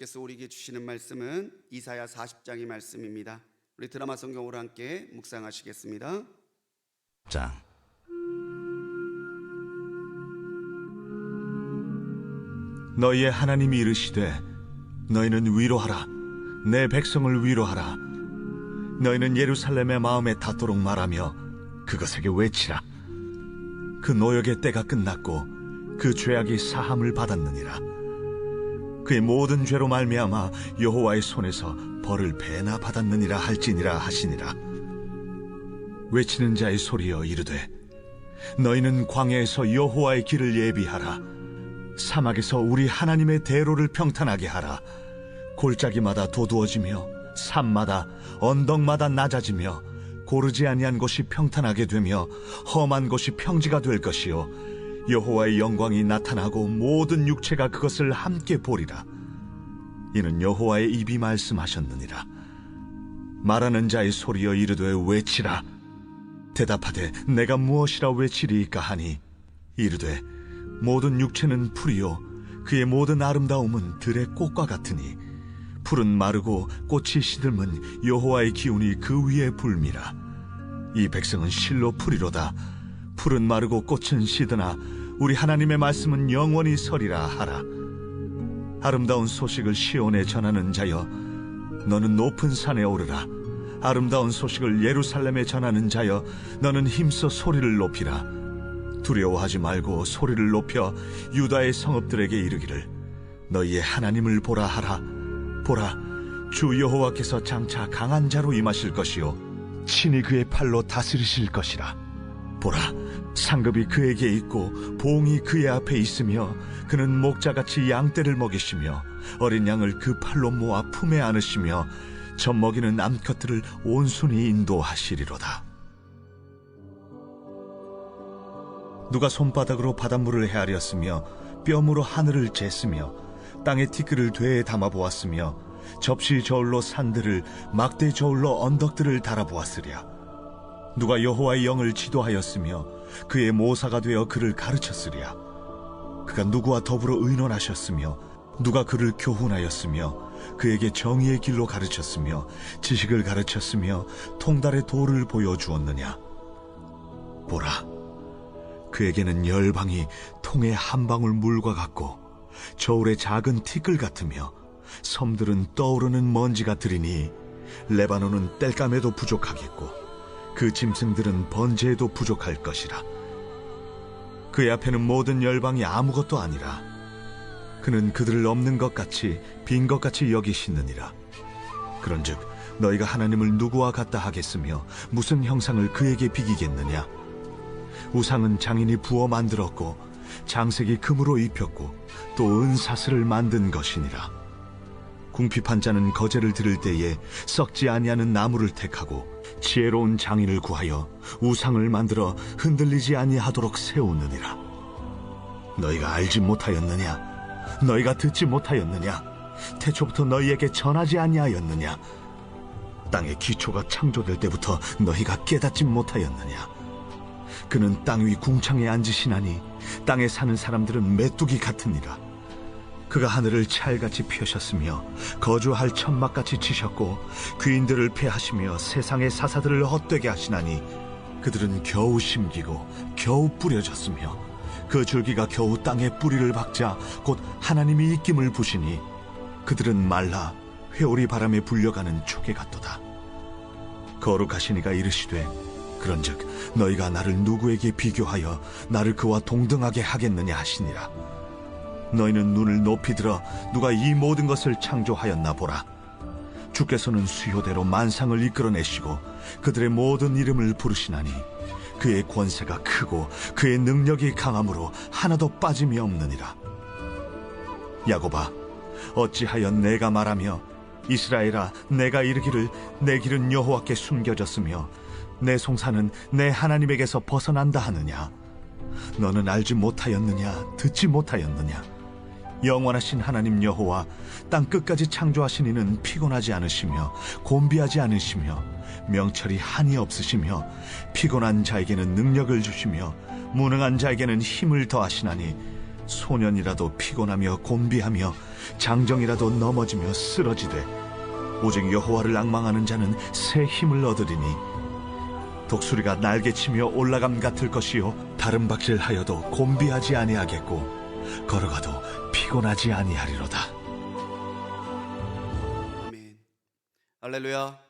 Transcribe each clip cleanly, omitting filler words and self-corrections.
하나님께서 우리에게 주시는 말씀은 이사야 40장의 말씀입니다. 우리 드라마 성경으로 함께 묵상하시겠습니다. 장. 너희의 하나님이 이르시되 너희는 위로하라. 내 백성을 위로하라. 너희는 예루살렘의 마음에 닿도록 말하며 그것에게 외치라. 그 노역의 때가 끝났고 그 죄악이 사함을 받았느니라. 그의 모든 죄로 말미암아 여호와의 손에서 벌을 배나 받았느니라 할지니라 하시니라. 외치는 자의 소리여 이르되 너희는 광야에서 여호와의 길을 예비하라. 사막에서 우리 하나님의 대로를 평탄하게 하라. 골짜기마다 도두어지며 산마다 언덕마다 낮아지며 고르지 아니한 곳이 평탄하게 되며 험한 곳이 평지가 될 것이요 여호와의 영광이 나타나고 모든 육체가 그것을 함께 보리라. 이는 여호와의 입이 말씀하셨느니라. 말하는 자의 소리여 이르되 외치라. 대답하되 내가 무엇이라 외치리이까 하니 이르되 모든 육체는 풀이요 그의 모든 아름다움은 들의 꽃과 같으니 풀은 마르고 꽃이 시들면 여호와의 기운이 그 위에 불미라. 이 백성은 실로 풀이로다. 풀은 마르고 꽃은 시드나 우리 하나님의 말씀은 영원히 서리라 하라. 아름다운 소식을 시온에 전하는 자여 너는 높은 산에 오르라. 아름다운 소식을 예루살렘에 전하는 자여 너는 힘써 소리를 높이라. 두려워하지 말고 소리를 높여 유다의 성읍들에게 이르기를 너희의 하나님을 보라 하라. 보라, 주 여호와께서 장차 강한 자로 임하실 것이요 친히 그의 팔로 다스리실 것이라. 보라, 상급이 그에게 있고 봉이 그의 앞에 있으며 그는 목자같이 양떼를 먹이시며 어린 양을 그 팔로 모아 품에 안으시며 젖먹이는 암컷들을 온순히 인도하시리로다. 누가 손바닥으로 바닷물을 헤아렸으며 뼘으로 하늘을 쟀으며 땅의 티끌을 되에 담아보았으며 접시 저울로 산들을 막대 저울로 언덕들을 달아보았으랴. 누가 여호와의 영을 지도하였으며 그의 모사가 되어 그를 가르쳤으랴. 그가 누구와 더불어 의논하셨으며 누가 그를 교훈하였으며 그에게 정의의 길로 가르쳤으며 지식을 가르쳤으며 통달의 도를 보여주었느냐. 보라, 그에게는 열방이 통의 한 방울 물과 같고 저울의 작은 티끌 같으며 섬들은 떠오르는 먼지 같으리니 레바논은 땔감에도 부족하겠고 그 짐승들은 번제에도 부족할 것이라. 그의 앞에는 모든 열방이 아무것도 아니라 그는 그들을 없는 것 같이 빈 것 같이 여기시느니라. 그런즉 너희가 하나님을 누구와 같다 하겠으며 무슨 형상을 그에게 비기겠느냐. 우상은 장인이 부어 만들었고 장색이 금으로 입혔고 또 은사슬을 만든 것이니라. 궁핍한 자는 거제를 들을 때에 썩지 아니하는 나무를 택하고 지혜로운 장인을 구하여 우상을 만들어 흔들리지 아니하도록 세우느니라. 너희가 알지 못하였느냐? 너희가 듣지 못하였느냐? 태초부터 너희에게 전하지 아니하였느냐? 땅의 기초가 창조될 때부터 너희가 깨닫지 못하였느냐? 그는 땅 위 궁창에 앉으시나니 땅에 사는 사람들은 메뚜기 같으니라. 그가 하늘을 찰같이 펴셨으며 거주할 천막같이 치셨고 귀인들을 패하시며 세상의 사사들을 헛되게 하시나니 그들은 겨우 심기고 겨우 뿌려졌으며 그 줄기가 겨우 땅에 뿌리를 박자 곧 하나님이 입김을 부시니 그들은 말라 회오리 바람에 불려가는 초계 같도다. 거룩하신 이가 이르시되 그런즉 너희가 나를 누구에게 비교하여 나를 그와 동등하게 하겠느냐 하시니라. 너희는 눈을 높이 들어 누가 이 모든 것을 창조하였나 보라. 주께서는 수요대로 만상을 이끌어내시고 그들의 모든 이름을 부르시나니 그의 권세가 크고 그의 능력이 강함으로 하나도 빠짐이 없느니라. 야곱아, 어찌하여 내가 말하며 이스라엘아, 내가 이르기를 내 길은 여호와께 숨겨졌으며 내 송사는 내 하나님에게서 벗어난다 하느냐. 너는 알지 못하였느냐? 듣지 못하였느냐? 영원하신 하나님 여호와 땅 끝까지 창조하신 이는 피곤하지 않으시며 곤비하지 않으시며 명철이 한이 없으시며 피곤한 자에게는 능력을 주시며 무능한 자에게는 힘을 더하시나니 소년이라도 피곤하며 곤비하며 장정이라도 넘어지며 쓰러지되 오직 여호와를 앙망하는 자는 새 힘을 얻으리니 독수리가 날개치며 올라감 같을 것이요 다른 박질하여도 곤비하지 아니하겠고 걸어가도 피곤하지 아니하리로다. 아멘. 할렐루야.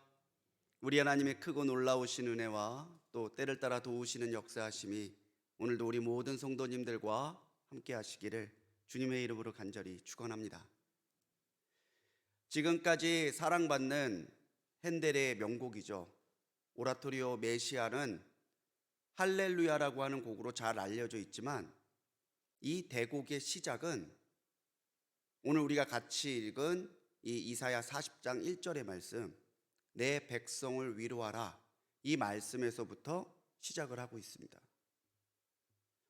우리 하나님의 크고 놀라우신 은혜와 또 때를 따라 도우시는 역사하심이 오늘도 우리 모든 성도님들과 함께 하시기를 주님의 이름으로 간절히 축원합니다. 지금까지 사랑받는 핸델의 명곡이죠. 오라토리오 메시아는 할렐루야라고 하는 곡으로 잘 알려져 있지만 이 대곡의 시작은 오늘 우리가 같이 읽은 이 이사야 40장 1절의 말씀, 내 백성을 위로하라, 이 말씀에서부터 시작을 하고 있습니다.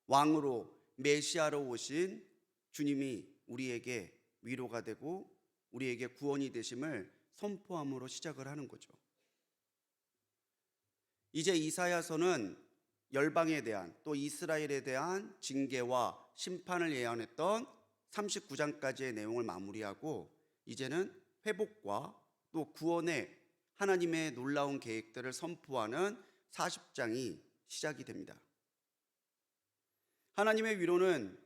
왕으로 메시아로 오신 주님이 우리에게 위로가 되고 우리에게 구원이 되심을 선포함으로 시작을 하는 거죠. 이제 이사야서는 열방에 대한 또 이스라엘에 대한 징계와 심판을 예언했던 39장까지의 내용을 마무리하고 이제는 회복과 또 구원의 하나님의 놀라운 계획들을 선포하는 40장이 시작이 됩니다. 하나님의 위로는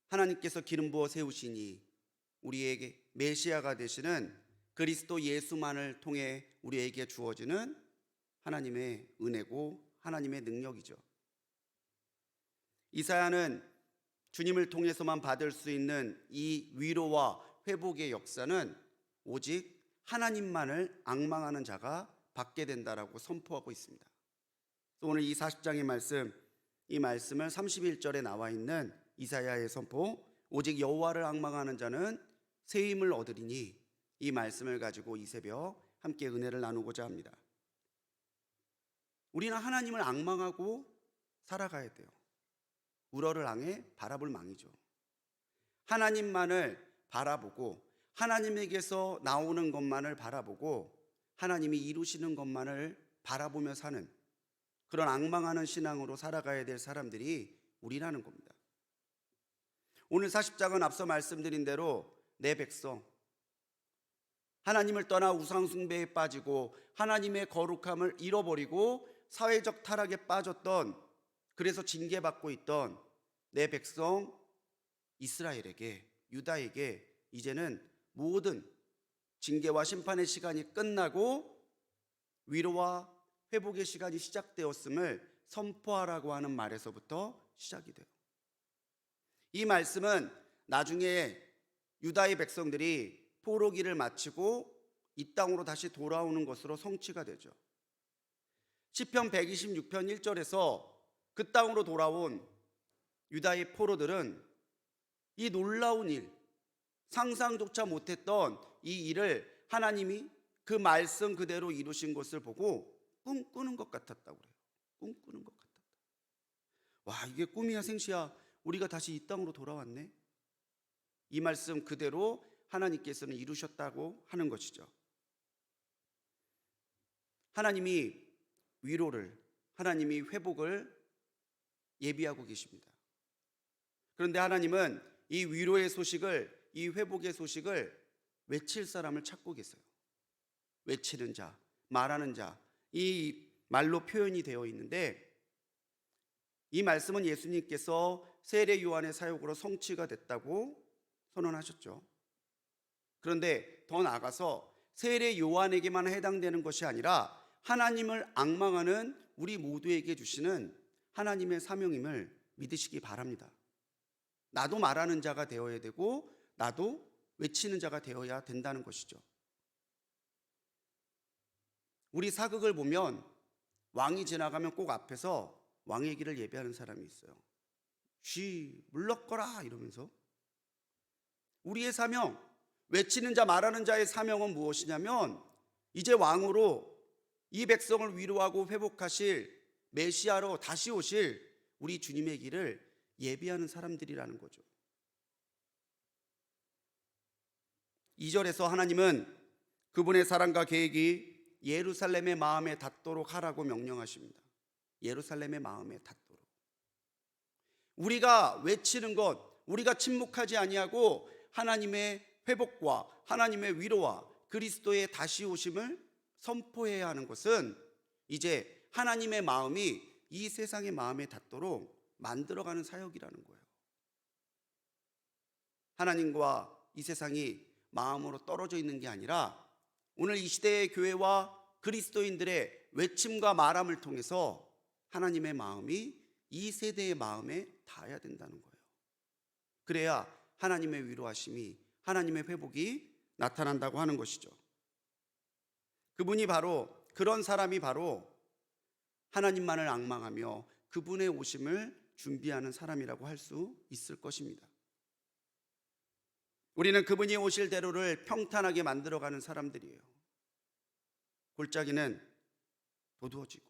하나님께서 기름 부어 세우시니 우리에게 메시아가 되시는 그리스도 예수만을 통해 우리에게 주어지는 하나님의 은혜고 하나님의 능력이죠. 이사야는 주님을 통해서만 받을 수 있는 이 위로와 회복의 역사는 오직 하나님만을 앙망하는 자가 받게 된다라고 선포하고 있습니다. 오늘 이 40장의 말씀, 이 말씀을 31절에 나와 있는 이사야의 선포, 오직 여호와를 앙망하는 자는 새 힘을 얻으리니, 이 말씀을 가지고 이 새벽 함께 은혜를 나누고자 합니다. 우리는 하나님을 앙망하고 살아가야 돼요. 우러를 향해 바라볼 망이죠. 하나님만을 바라보고 하나님에게서 나오는 것만을 바라보고 하나님이 이루시는 것만을 바라보며 사는 그런 앙망하는 신앙으로 살아가야 될 사람들이 우리라는 겁니다. 오늘 40장은 앞서 말씀드린 대로 내 백성, 하나님을 떠나 우상 숭배에 빠지고 하나님의 거룩함을 잃어버리고 사회적 타락에 빠졌던, 그래서 징계받고 있던 내 백성 이스라엘에게, 유다에게 이제는 모든 징계와 심판의 시간이 끝나고 위로와 회복의 시간이 시작되었음을 선포하라고 하는 말에서부터 시작이 돼요. 이 말씀은 나중에 유다의 백성들이 포로기를 마치고 이 땅으로 다시 돌아오는 것으로 성취가 되죠. 시편 126편 1절에서 그 땅으로 돌아온 유다의 포로들은 이 놀라운 일, 상상조차 못했던 이 일을 하나님이 그 말씀 그대로 이루신 것을 보고 꿈꾸는 것 같았다고 그래요. 꿈꾸는 것 같았다. 와, 이게 꿈이야 생시야, 우리가 다시 이 땅으로 돌아왔네. 이 말씀 그대로 하나님께서는 이루셨다고 하는 것이죠. 하나님이 위로를, 하나님이 회복을 예비하고 계십니다. 그런데 하나님은 이 위로의 소식을, 이 회복의 소식을 외칠 사람을 찾고 계세요. 외치는 자, 말하는 자, 이 말로 표현이 되어 있는데 이 말씀은 예수님께서 세례 요한의 사역으로 성취가 됐다고 선언하셨죠. 그런데 더 나아가서 세례 요한에게만 해당되는 것이 아니라 하나님을 앙망하는 우리 모두에게 주시는 하나님의 사명임을 믿으시기 바랍니다. 나도 말하는 자가 되어야 되고 나도 외치는 자가 되어야 된다는 것이죠. 우리 사극을 보면 왕이 지나가면 꼭 앞에서 왕의 길을 예배하는 사람이 있어요. 쉬, 물러거라 이러면서. 우리의 사명, 외치는 자, 말하는 자의 사명은 무엇이냐면 이제 왕으로 이 백성을 위로하고 회복하실 메시아로 다시 오실 우리 주님의 길을 예비하는 사람들이라는 거죠. 2절에서 하나님은 그분의 사랑과 계획이 예루살렘의 마음에 닿도록 하라고 명령하십니다. 예루살렘의 마음에 닿도록. 우리가 외치는 것, 우리가 침묵하지 아니하고 하나님의 회복과 하나님의 위로와 그리스도의 다시 오심을 선포해야 하는 것은 이제 하나님의 마음이 이 세상의 마음에 닿도록 만들어가는 사역이라는 거예요. 하나님과 이 세상이 마음으로 떨어져 있는 게 아니라 오늘 이 시대의 교회와 그리스도인들의 외침과 말함을 통해서 하나님의 마음이 이 세대의 마음에 닿아야 된다는 거예요. 그래야 하나님의 위로하심이, 하나님의 회복이 나타난다고 하는 것이죠. 그런 사람이 바로 하나님만을 앙망하며 그분의 오심을 준비하는 사람이라고 할 수 있을 것입니다. 우리는 그분이 오실 대로를 평탄하게 만들어가는 사람들이에요. 골짜기는 도두어지고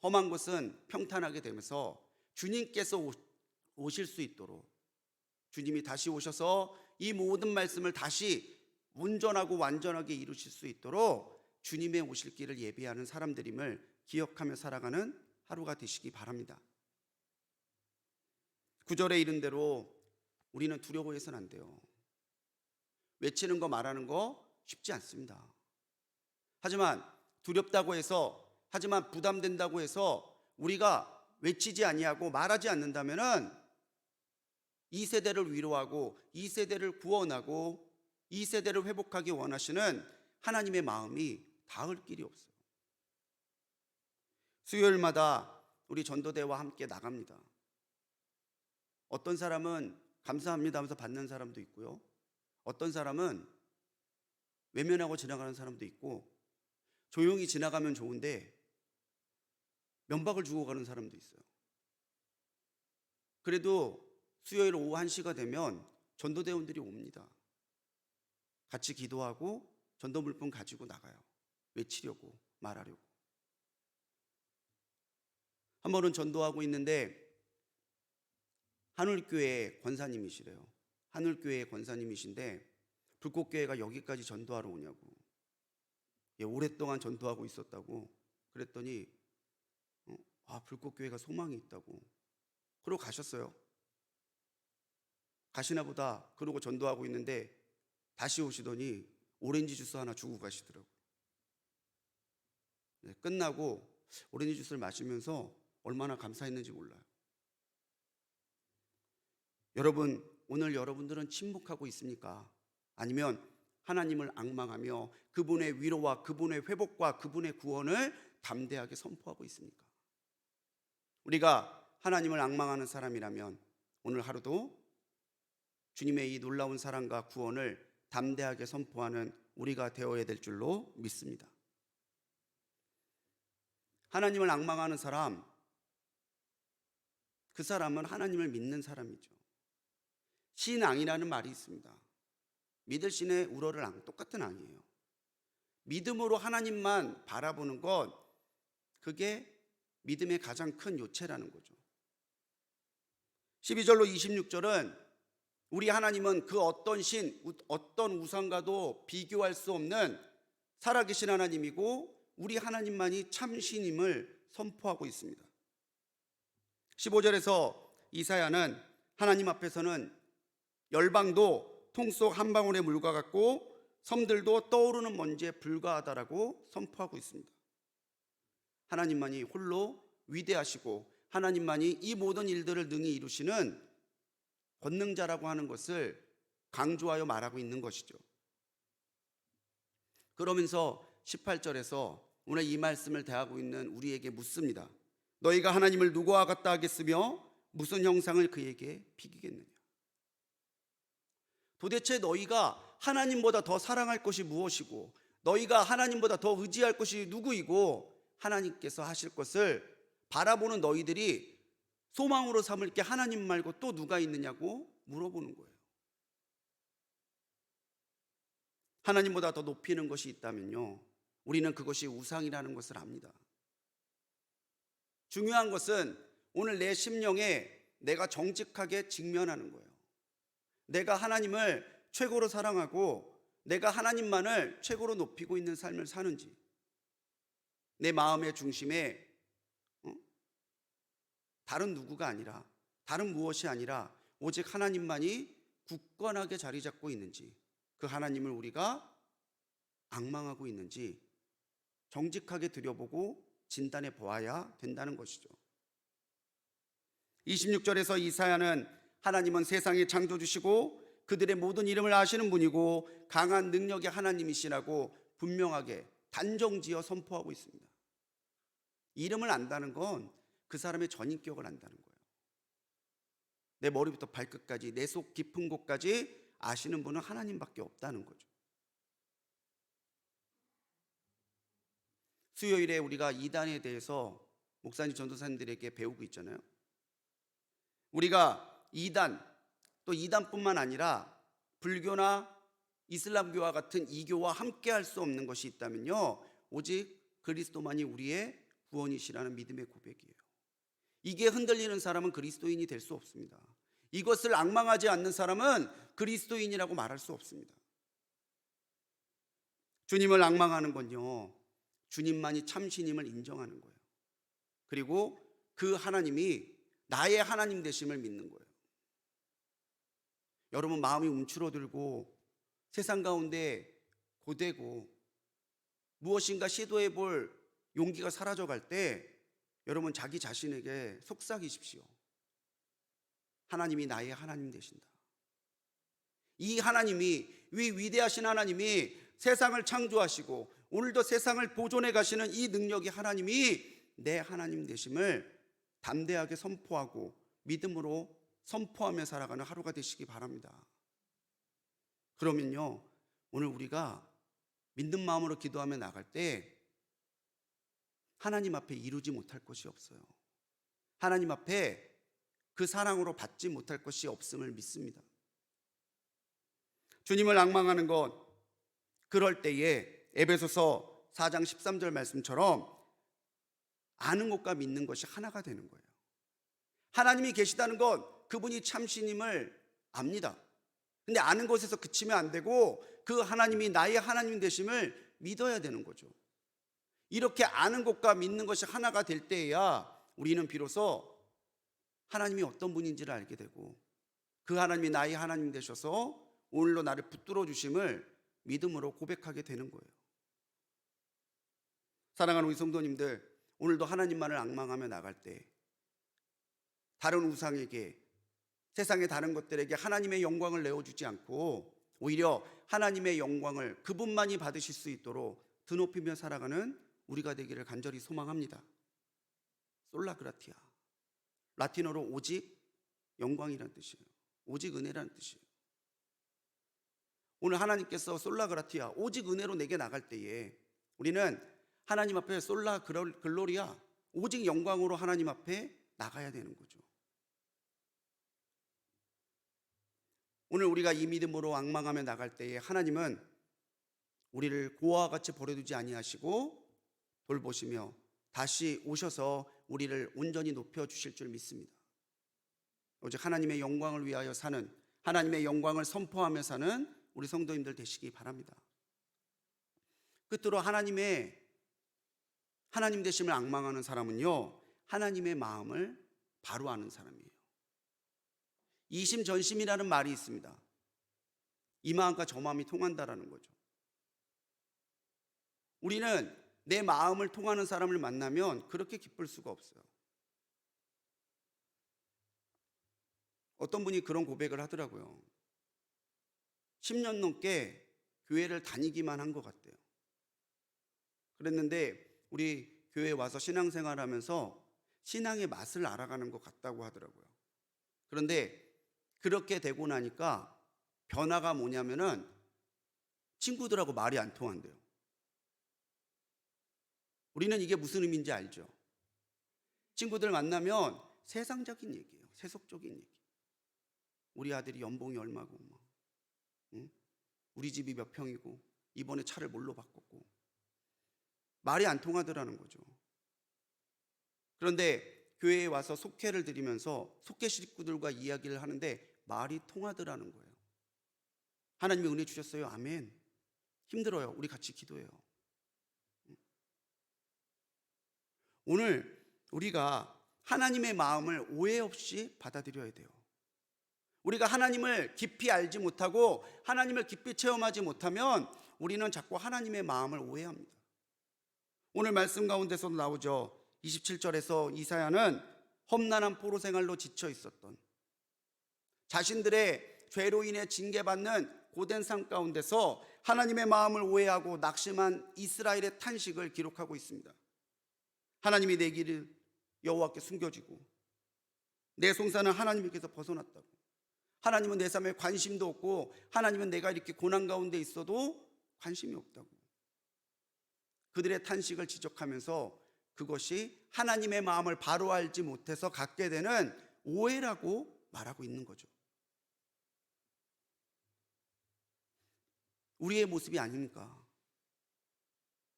험한 곳은 평탄하게 되면서 주님께서 오실 수 있도록, 주님이 다시 오셔서 이 모든 말씀을 다시 온전하고 완전하게 이루실 수 있도록 주님의 오실 길을 예비하는 사람들임을 기억하며 살아가는 하루가 되시기 바랍니다. 9절에 이른 대로 우리는 두려워해서는 안 돼요. 외치는 거 말하는 거 쉽지 않습니다. 하지만 두렵다고 해서, 하지만 부담된다고 해서 우리가 외치지 아니하고 말하지 않는다면은 이 세대를 위로하고 이 세대를 구원하고 이 세대를 회복하기 원하시는 하나님의 마음이 닿을 길이 없어요. 수요일마다 우리 전도대와 함께 나갑니다. 어떤 사람은 감사합니다 하면서 받는 사람도 있고요, 어떤 사람은 외면하고 지나가는 사람도 있고, 조용히 지나가면 좋은데 면박을 주고 가는 사람도 있어요. 그래도 수요일 오후 1시가 되면 전도대원들이 옵니다. 같이 기도하고 전도 물품 가지고 나가요. 외치려고, 말하려고. 한 번은 전도하고 있는데 하늘교회 권사님이시래요. 하늘교회 권사님이신데 불꽃교회가 여기까지 전도하러 오냐고. 오랫동안 전도하고 있었다고. 그랬더니 불꽃교회가 소망이 있다고. 그러고 가셨어요. 가시나 보다 그러고 전도하고 있는데 다시 오시더니 오렌지 주스 하나 주고 가시더라고요. 끝나고 오렌지 주스를 마시면서 얼마나 감사했는지 몰라요. 여러분, 오늘 여러분들은 침묵하고 있습니까? 아니면 하나님을 앙망하며 그분의 위로와 그분의 회복과 그분의 구원을 담대하게 선포하고 있습니까? 우리가 하나님을 앙망하는 사람이라면 오늘 하루도 주님의 이 놀라운 사랑과 구원을 담대하게 선포하는 우리가 되어야 될 줄로 믿습니다. 하나님을 앙망하는 사람, 그 사람은 하나님을 믿는 사람이죠. 신앙이라는 말이 있습니다. 믿을 신의 우러를 앙, 똑같은 앙이에요. 믿음으로 하나님만 바라보는 것, 그게 믿음의 가장 큰 요체라는 거죠. 12절로 26절은 우리 하나님은 그 어떤 신, 어떤 우상과도 비교할 수 없는 살아계신 하나님이고 우리 하나님만이 참신임을 선포하고 있습니다. 15절에서 이사야는 하나님 앞에서는 열방도 통 속 한 방울의 물과 같고 섬들도 떠오르는 먼지에 불과하다라고 선포하고 있습니다. 하나님만이 홀로 위대하시고 하나님만이 이 모든 일들을 능히 이루시는 권능자라고 하는 것을 강조하여 말하고 있는 것이죠. 그러면서 18절에서 오늘 이 말씀을 대하고 있는 우리에게 묻습니다. 너희가 하나님을 누구와 같다 하겠으며 무슨 형상을 그에게 비기겠느냐? 도대체 너희가 하나님보다 더 사랑할 것이 무엇이고 너희가 하나님보다 더 의지할 것이 누구이고 하나님께서 하실 것을 바라보는 너희들이 소망으로 삼을 게 하나님 말고 또 누가 있느냐고 물어보는 거예요. 하나님보다 더 높이는 것이 있다면요, 우리는 그것이 우상이라는 것을 압니다. 중요한 것은 오늘 내 심령에 내가 정직하게 직면하는 거예요. 내가 하나님을 최고로 사랑하고 내가 하나님만을 최고로 높이고 있는 삶을 사는지, 내 마음의 중심에 다른 누구가 아니라, 다른 무엇이 아니라 오직 하나님만이 굳건하게 자리 잡고 있는지, 그 하나님을 우리가 앙망하고 있는지 정직하게 들여보고 진단해 보아야 된다는 것이죠. 26절에서 이사야는 하나님은 세상의 창조주시고 그들의 모든 이름을 아시는 분이고 강한 능력의 하나님이시라고 분명하게 단정지어 선포하고 있습니다. 이름을 안다는 건 그 사람의 전인격을 안다는 거예요. 내 머리부터 발끝까지, 내 속 깊은 곳까지 아시는 분은 하나님밖에 없다는 거죠. 수요일에 우리가 이단에 대해서 목사님, 전도사님들에게 배우고 있잖아요. 우리가 이단, 또 이단뿐만 아니라 불교나 이슬람교와 같은 이교와 함께 할 수 없는 것이 있다면요, 오직 그리스도만이 우리의 구원이시라는 믿음의 고백이에요. 이게 흔들리는 사람은 그리스도인이 될 수 없습니다. 이것을 앙망하지 않는 사람은 그리스도인이라고 말할 수 없습니다. 주님을 앙망하는 건요, 주님만이 참신임을 인정하는 거예요. 그리고 그 하나님이 나의 하나님 되심을 믿는 거예요. 여러분, 마음이 움츠러들고 세상 가운데 고되고 무엇인가 시도해 볼 용기가 사라져갈 때 여러분, 자기 자신에게 속삭이십시오. 하나님이 나의 하나님 되신다. 이 하나님이, 위대하신 하나님이 세상을 창조하시고 오늘도 세상을 보존해 가시는 이 능력의 하나님이 내 하나님 되심을 담대하게 선포하고 믿음으로 선포하며 살아가는 하루가 되시기 바랍니다. 그러면요, 오늘 우리가 믿는 마음으로 기도하며 나갈 때 하나님 앞에 이루지 못할 것이 없어요. 하나님 앞에 그 사랑으로 받지 못할 것이 없음을 믿습니다. 주님을 앙망하는 것, 그럴 때에 에베소서 4장 13절 말씀처럼 아는 것과 믿는 것이 하나가 되는 거예요. 하나님이 계시다는 것, 그분이 참신임을 압니다. 근데 아는 것에서 그치면 안 되고 그 하나님이 나의 하나님 되심을 믿어야 되는 거죠. 이렇게 아는 것과 믿는 것이 하나가 될 때에야 우리는 비로소 하나님이 어떤 분인지를 알게 되고 그 하나님이 나의 하나님 되셔서 오늘로 나를 붙들어 주심을 믿음으로 고백하게 되는 거예요. 사랑하는 우리 성도님들, 오늘도 하나님만을 앙망하며 나갈 때 다른 우상에게, 세상의 다른 것들에게 하나님의 영광을 내어주지 않고 오히려 하나님의 영광을 그분만이 받으실 수 있도록 드높이며 살아가는 우리가 되기를 간절히 소망합니다. 솔라그라티아, 라틴어로 오직 영광이라는 뜻이에요. 오직 은혜라는 뜻이에요. 오늘 하나님께서 솔라그라티아, 오직 은혜로 내게 나갈 때에 우리는 하나님 앞에 솔라 글로리아, 오직 영광으로 하나님 앞에 나가야 되는 거죠. 오늘 우리가 이 믿음으로 앙망하며 나갈 때에 하나님은 우리를 고아와 같이 버려두지 아니하시고 돌보시며 다시 오셔서 우리를 온전히 높여주실 줄 믿습니다. 오직 하나님의 영광을 위하여 사는, 하나님의 영광을 선포하며 사는 우리 성도님들 되시기 바랍니다. 끝으로 하나님 되심을 앙망하는 사람은요, 하나님의 마음을 바로 아는 사람이에요. 이심전심이라는 말이 있습니다. 이 마음과 저 마음이 통한다라는 거죠. 우리는 내 마음을 통하는 사람을 만나면 그렇게 기쁠 수가 없어요. 어떤 분이 그런 고백을 하더라고요. 10년 넘게 교회를 다니기만 한 것 같대요. 그랬는데 우리 교회에 와서 신앙생활 하면서 신앙의 맛을 알아가는 것 같다고 하더라고요. 그런데 그렇게 되고 나니까 변화가 뭐냐면은 친구들하고 말이 안 통한대요. 우리는 이게 무슨 의미인지 알죠? 친구들 만나면 세상적인 얘기예요. 세속적인 얘기. 우리 아들이 연봉이 얼마고, 우리 집이 몇 평이고, 이번에 차를 뭘로 바꿨고, 말이 안 통하더라는 거죠. 그런데 교회에 와서 속회를 드리면서 속회 식구들과 이야기를 하는데 말이 통하더라는 거예요. 하나님이 은혜 주셨어요. 아멘. 힘들어요. 우리 같이 기도해요. 오늘 우리가 하나님의 마음을 오해 없이 받아들여야 돼요. 우리가 하나님을 깊이 알지 못하고 하나님을 깊이 체험하지 못하면 우리는 자꾸 하나님의 마음을 오해합니다. 오늘 말씀 가운데서도 나오죠. 27절에서 이사야는 험난한 포로 생활로 지쳐 있었던, 자신들의 죄로 인해 징계받는 고된 삶 가운데서 하나님의 마음을 오해하고 낙심한 이스라엘의 탄식을 기록하고 있습니다. 하나님이 내 길을 여호와께 숨겨지고 내 송사는 하나님께서 벗어났다고, 하나님은 내 삶에 관심도 없고 하나님은 내가 이렇게 고난 가운데 있어도 관심이 없다고, 그들의 탄식을 지적하면서 그것이 하나님의 마음을 바로 알지 못해서 갖게 되는 오해라고 말하고 있는 거죠. 우리의 모습이 아닙니까?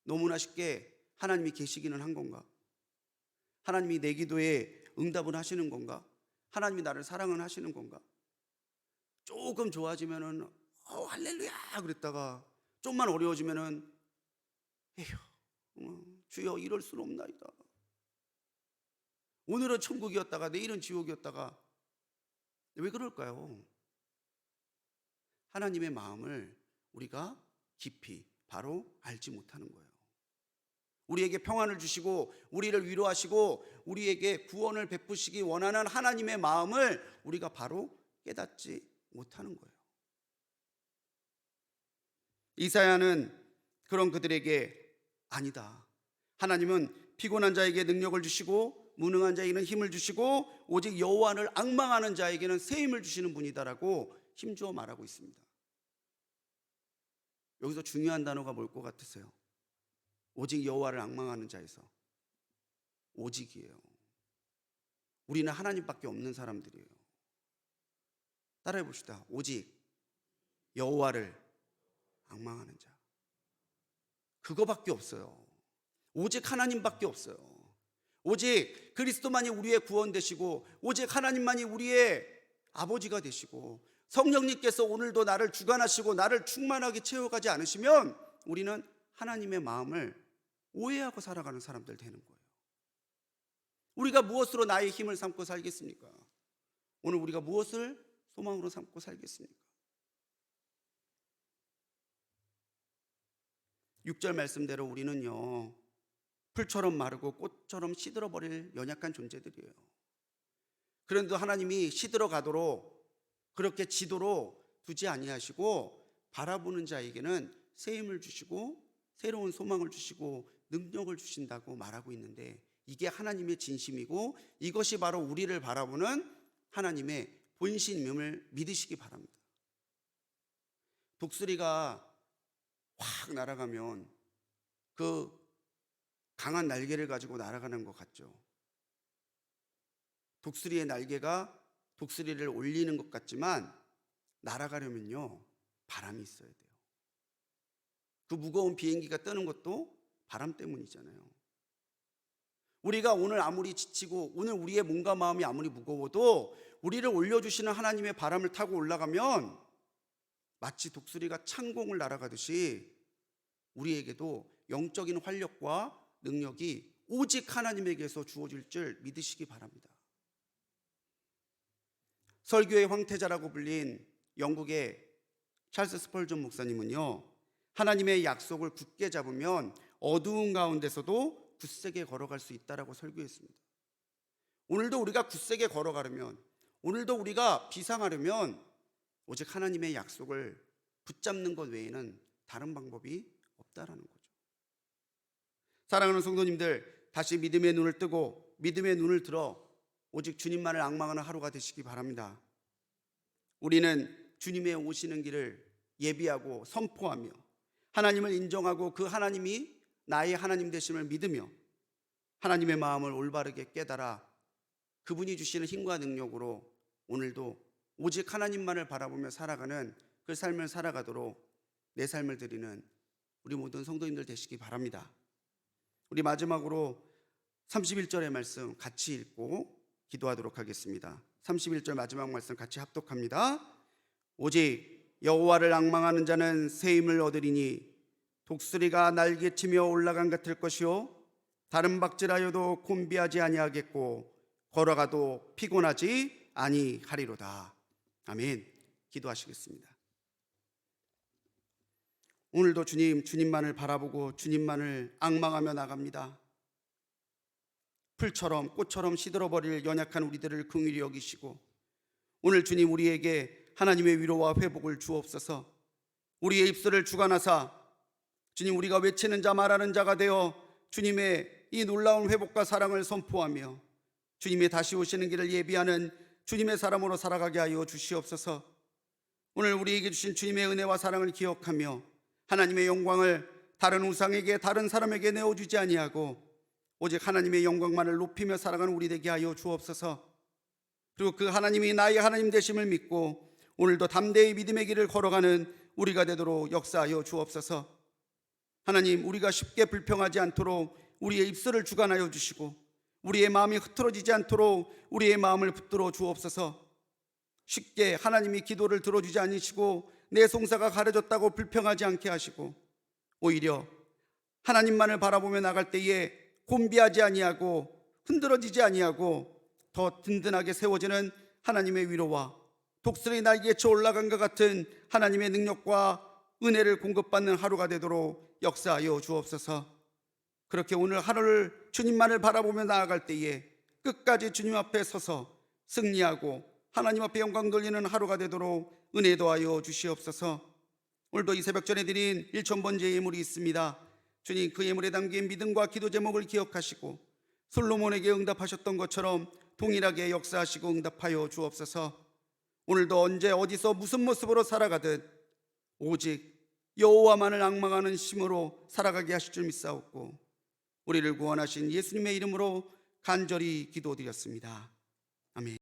너무나 쉽게 하나님이 계시기는 한 건가? 하나님이 내 기도에 응답을 하시는 건가? 하나님이 나를 사랑은 하시는 건가? 조금 좋아지면은 할렐루야 그랬다가 좀만 어려워지면은 에휴 주여 이럴 수는 없나이다. 오늘은 천국이었다가 내일은 지옥이었다가 왜 그럴까요? 하나님의 마음을 우리가 깊이 바로 알지 못하는 거예요. 우리에게 평안을 주시고 우리를 위로하시고 우리에게 구원을 베푸시기 원하는 하나님의 마음을 우리가 바로 깨닫지 못하는 거예요. 이사야는 그런 그들에게 아니다, 하나님은 피곤한 자에게 능력을 주시고 무능한 자에게는 힘을 주시고 오직 여호와를 앙망하는 자에게는 새 힘을 주시는 분이다라고 힘주어 말하고 있습니다. 여기서 중요한 단어가 뭘 것 같으세요? 오직 여호와를 앙망하는 자에서 오직이에요. 우리는 하나님밖에 없는 사람들이에요. 따라해 봅시다. 오직 여호와를 앙망하는 자, 그거밖에 없어요. 오직 하나님밖에 없어요. 오직 그리스도만이 우리의 구원 되시고 오직 하나님만이 우리의 아버지가 되시고 성령님께서 오늘도 나를 주관하시고 나를 충만하게 채워가지 않으시면 우리는 하나님의 마음을 오해하고 살아가는 사람들 되는 거예요. 우리가 무엇으로 나의 힘을 삼고 살겠습니까? 오늘 우리가 무엇을 소망으로 삼고 살겠습니까? 6절 말씀대로 우리는요 풀처럼 마르고 꽃처럼 시들어버릴 연약한 존재들이에요. 그런데 하나님이 시들어 가도록 그렇게 지도록 두지 아니하시고 바라보는 자에게는 새 힘을 주시고 새로운 소망을 주시고 능력을 주신다고 말하고 있는데, 이게 하나님의 진심이고 이것이 바로 우리를 바라보는 하나님의 본심임을 믿으시기 바랍니다. 독수리가 확 날아가면 그 강한 날개를 가지고 날아가는 것 같죠. 독수리의 날개가 독수리를 올리는 것 같지만 날아가려면요 바람이 있어야 돼요. 그 무거운 비행기가 뜨는 것도 바람 때문이잖아요. 우리가 오늘 아무리 지치고 오늘 우리의 몸과 마음이 아무리 무거워도 우리를 올려주시는 하나님의 바람을 타고 올라가면 마치 독수리가 창공을 날아가듯이 우리에게도 영적인 활력과 능력이 오직 하나님에게서 주어질 줄 믿으시기 바랍니다. 설교의 황태자라고 불린 영국의 찰스 스펄전 목사님은요, 하나님의 약속을 굳게 잡으면 어두운 가운데서도 굳세게 걸어갈 수 있다라고 설교했습니다. 오늘도 우리가 굳세게 걸어가려면, 오늘도 우리가 비상하려면 오직 하나님의 약속을 붙잡는 것 외에는 다른 방법이 없다라는 거죠. 사랑하는 성도님들, 다시 믿음의 눈을 뜨고 믿음의 눈을 들어 오직 주님만을 앙망하는 하루가 되시기 바랍니다. 우리는 주님의 오시는 길을 예비하고 선포하며 하나님을 인정하고 그 하나님이 나의 하나님 되심을 믿으며 하나님의 마음을 올바르게 깨달아 그분이 주시는 힘과 능력으로 오늘도 오직 하나님만을 바라보며 살아가는 그 삶을 살아가도록 내 삶을 드리는 우리 모든 성도님들 되시기 바랍니다. 우리 마지막으로 31절의 말씀 같이 읽고 기도하도록 하겠습니다. 31절 마지막 말씀 같이 합독합니다. 오직 여호와를 앙망하는 자는 새 힘을 얻으리니 독수리가 날개치며 올라간 같을 것이요 다른 박질하여도 곤비하지 아니하겠고 걸어가도 피곤하지 아니하리로다. 아멘. 기도하시겠습니다. 오늘도 주님만을 바라보고 주님만을 앙망하며 나갑니다. 풀처럼 꽃처럼 시들어버릴 연약한 우리들을 긍휼히 여기시고, 오늘 주님 우리에게 하나님의 위로와 회복을 주옵소서. 우리의 입술을 주관하사 주님 우리가 외치는 자 말하는 자가 되어 주님의 이 놀라운 회복과 사랑을 선포하며 주님의 다시 오시는 길을 예비하는 주님의 사람으로 살아가게 하여 주시옵소서. 오늘 우리에게 주신 주님의 은혜와 사랑을 기억하며 하나님의 영광을 다른 우상에게 다른 사람에게 내어주지 아니하고 오직 하나님의 영광만을 높이며 살아가는 우리 되게 하여 주옵소서. 그리고 그 하나님이 나의 하나님 되심을 믿고 오늘도 담대히 믿음의 길을 걸어가는 우리가 되도록 역사하여 주옵소서. 하나님, 우리가 쉽게 불평하지 않도록 우리의 입술을 주관하여 주시고 우리의 마음이 흐트러지지 않도록 우리의 마음을 붙들어 주옵소서. 쉽게 하나님이 기도를 들어주지 않으시고 내 송사가 가려졌다고 불평하지 않게 하시고 오히려 하나님만을 바라보며 나갈 때에 곤비하지 아니하고 흔들어지지 아니하고 더 든든하게 세워지는 하나님의 위로와 독수리 날개에 쳐 올라간 것 같은 하나님의 능력과 은혜를 공급받는 하루가 되도록 역사하여 주옵소서. 그렇게 오늘 하루를 주님만을 바라보며 나아갈 때에 끝까지 주님 앞에 서서 승리하고 하나님 앞에 영광 돌리는 하루가 되도록 은혜 더하여 주시옵소서. 오늘도 이 새벽 전에 드린 1,000번째 예물이 있습니다. 주님, 그 예물에 담긴 믿음과 기도 제목을 기억하시고 솔로몬에게 응답하셨던 것처럼 동일하게 역사하시고 응답하여 주옵소서. 오늘도 언제 어디서 무슨 모습으로 살아가든 오직 여호와만을 앙망하는 심으로 살아가게 하실 줄 믿사옵고 우리를 구원하신 예수님의 이름으로 간절히 기도드렸습니다. 아멘.